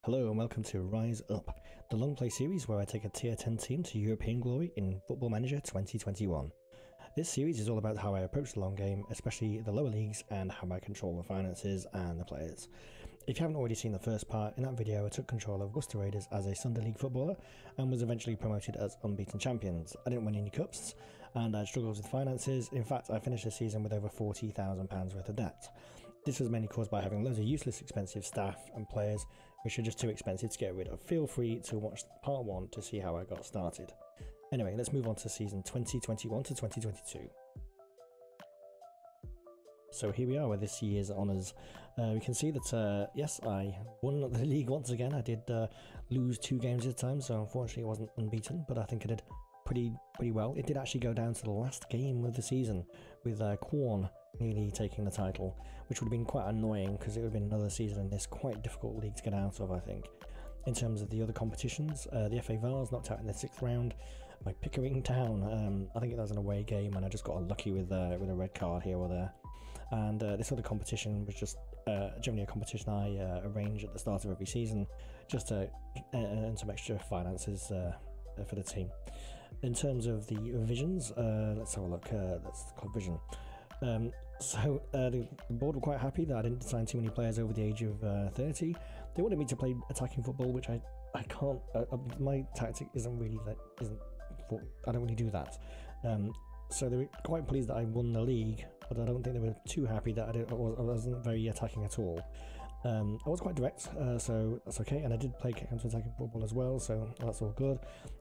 Hello and welcome to Rise Up, the long play series where I take a tier 10 team to European glory in Football Manager 2021. This series is all about how I approach the long game, especially the lower leagues, and how I control the finances and the players. If you haven't already seen the first part, in that video I took control of Worcester Raiders as a Sunday League footballer and was eventually promoted as unbeaten champions. I didn't win any cups and I had struggles with finances. In fact, I finished the season with over £40,000 worth of debt. This was mainly caused by having loads of useless expensive staff and players which are just too expensive to get rid of. Feel free to watch part 1 to see how I got started. Anyway, let's move on to season 2021 to 2022. So here we are with this year's honours. We can see that, yes, I won the league once again. I did lose 2 games this time, so unfortunately it wasn't unbeaten, but I think I did pretty well. It did actually go down to the last game of the season with Quorn nearly taking the title, which would have been quite annoying because it would have been another season in this quite difficult league to get out of, I think. In terms of the other competitions, the FA Vars knocked out in the 6th round by Pickering Town. I think that was an away game and I just got unlucky with a red card here or there. And this other competition was just generally a competition I arrange at the start of every season just to earn some extra finances for the team. In terms of the divisions, let's have a look. That's the club vision. So the board were quite happy that I didn't sign too many players over the age of 30. They wanted me to play attacking football, which I can't. My tactic isn't really that. I don't really do that. So they were quite pleased that I won the league, but I don't think they were too happy that I wasn't very attacking at all. I was quite direct, so that's okay, and I did play counter-attacking football as well, so that's all good.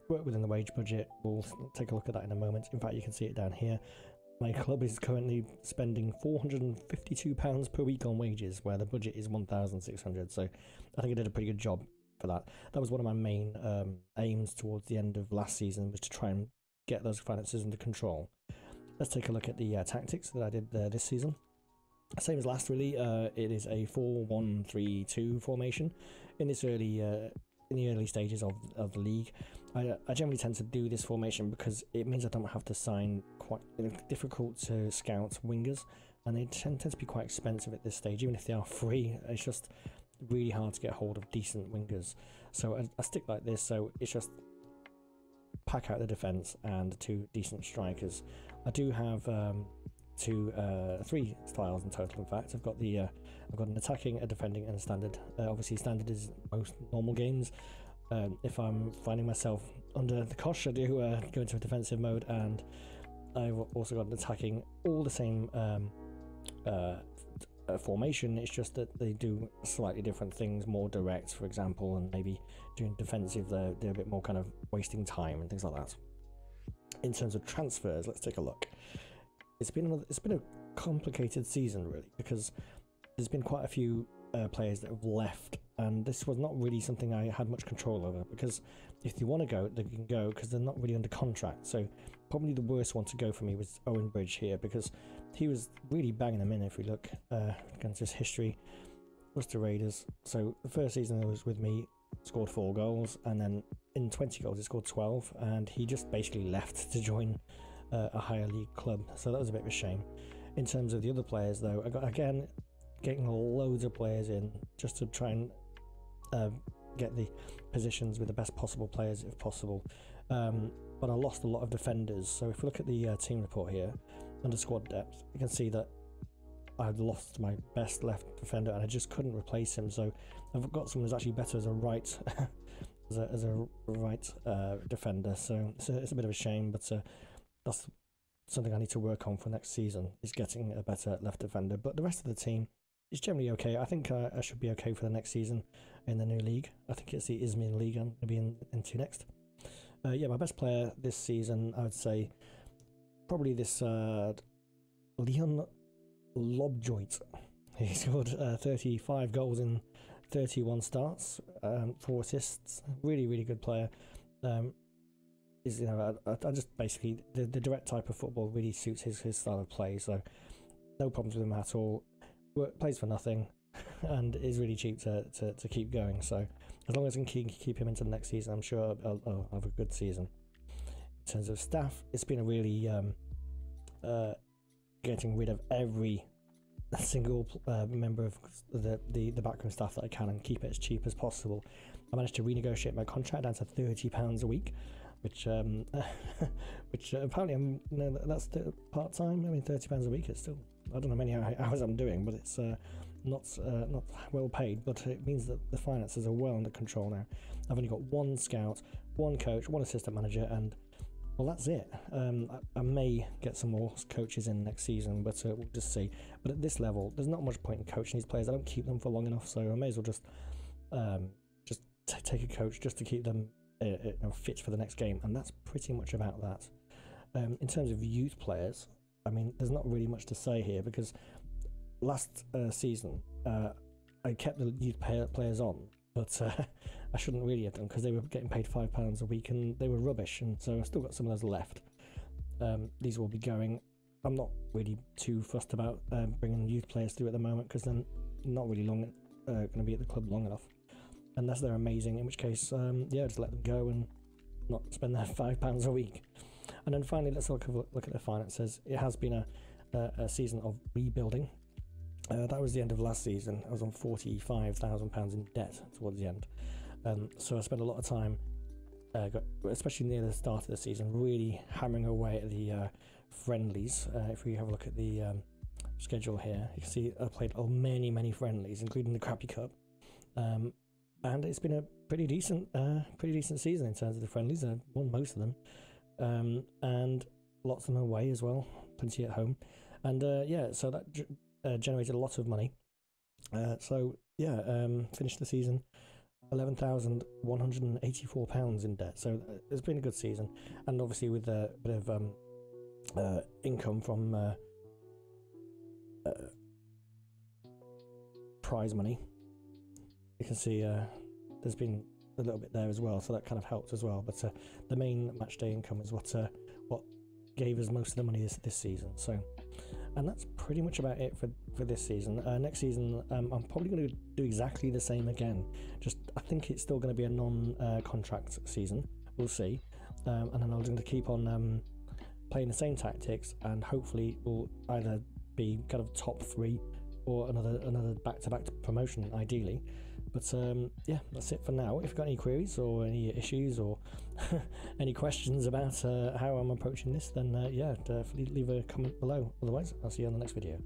Work within the wage budget. We'll take a look at that in a moment. In fact, you can see it down here. My club is currently spending £452 per week on wages, where the budget is £1,600, so I think I did a pretty good job for that. That was one of my main aims towards the end of last season, was to try and get those finances under control. Let's take a look at the tactics that I did this season. Same as last, really. It is a 4-1-3-2 formation. In this in the early stages of the league, I generally tend to do this formation because it means I don't have to sign quite difficult to scout wingers, and they tend to be quite expensive at this stage. Even if they are free, it's just really hard to get hold of decent wingers. So I stick like this, so it's just pack out the defence and 2 decent strikers. I do have 3 styles in total. In fact, I've got an attacking, a defending, and a standard. Obviously, standard is most normal games. If I'm finding myself under the cosh, I do go into a defensive mode, and I've also got an attacking, all the same formation. It's just that they do slightly different things, more direct, for example, and maybe doing defensive, they're a bit more kind of wasting time and things like that. In terms of transfers, let's take a look. It's been a complicated season, really, because there's been quite a few players that have left, and this was not really something I had much control over, because if they want to go, they can go, because they're not really under contract. So probably the worst one to go for me was Owen Bridge here, because he was really banging them in. If we look against his history, Worcester Raiders. So the first season he was with me, scored 4 goals, and then in 20 goals he scored 12, and he just basically left to join a higher league club, so that was a bit of a shame. In terms of the other players, though, I got again getting loads of players in just to try and get the positions with the best possible players if possible, but I lost a lot of defenders. So if we look at the team report here under squad depth, you can see that I've lost my best left defender and I just couldn't replace him. So I've got someone who's actually better as a right as a right defender, so it's a bit of a shame, but that's something I need to work on for next season, is getting a better left defender. But the rest of the team is generally okay. I think I should be okay for the next season in the new league. I think it's the Isthmian League I'm going to be into next. Yeah, my best player this season, I would say, probably this Leon Lobjoit. He scored 35 goals in 31 starts, 4 assists. Really, really good player. I just basically the direct type of football really suits his style of play, so no problems with him at all. Plays for nothing and is really cheap to keep going, so as long as I can keep him into the next season, I'm sure I'll have a good season. In terms of staff, it's been a really getting rid of every single member of the backroom staff that I can and keep it as cheap as possible. I managed to renegotiate my contract down to £30 a week, which which apparently that's part time. I mean, £30 a week is still, I don't know how many hours I'm doing, but it's not well paid. But it means that the finances are well under control now. I've only got one scout, one coach, one assistant manager, and well, that's it. I may get some more coaches in next season, but we'll just see. But at this level, there's not much point in coaching these players. I don't keep them for long enough, so I may as well just take a coach just to keep them fit for the next game, and that's pretty much about that. In terms of youth players, I mean, there's not really much to say here because last season I kept the youth players on, but I shouldn't really have done because they were getting paid £5 a week and they were rubbish, and so I've still got some of those left. These will be going. I'm not really too fussed about bringing youth players through at the moment because they're not really going to be at the club long enough, unless they're amazing, in which case, yeah, just let them go and not spend their £5 a week. And then finally, let's look at the finances. It has been a season of rebuilding. That was the end of last season. I was on £45,000 in debt towards the end. So I spent a lot of time, especially near the start of the season, really hammering away at the friendlies. If we have a look at the schedule here, you can see I played many friendlies, including the Crappy Cup. And it's been a pretty decent season in terms of the friendlies. I won most of them, and lots of them away as well, plenty at home, and yeah, so that generated a lot of money. So yeah, finished the season £11,184 in debt. So it's been a good season, and obviously with a bit of income from prize money. You can see there's been a little bit there as well, so that kind of helped as well. But the main match day income is what gave us most of the money this season. So, and that's pretty much about it for this season. Next season, I'm probably going to do exactly the same again. Just I think it's still going to be a non-contract season. We'll see, and then I'm going to keep on playing the same tactics, and hopefully we'll either be kind of top 3 or another back-to-back promotion, ideally. But yeah, that's it for now. If you've got any queries or any issues or any questions about how I'm approaching this, then yeah, leave a comment below. Otherwise, I'll see you on the next video.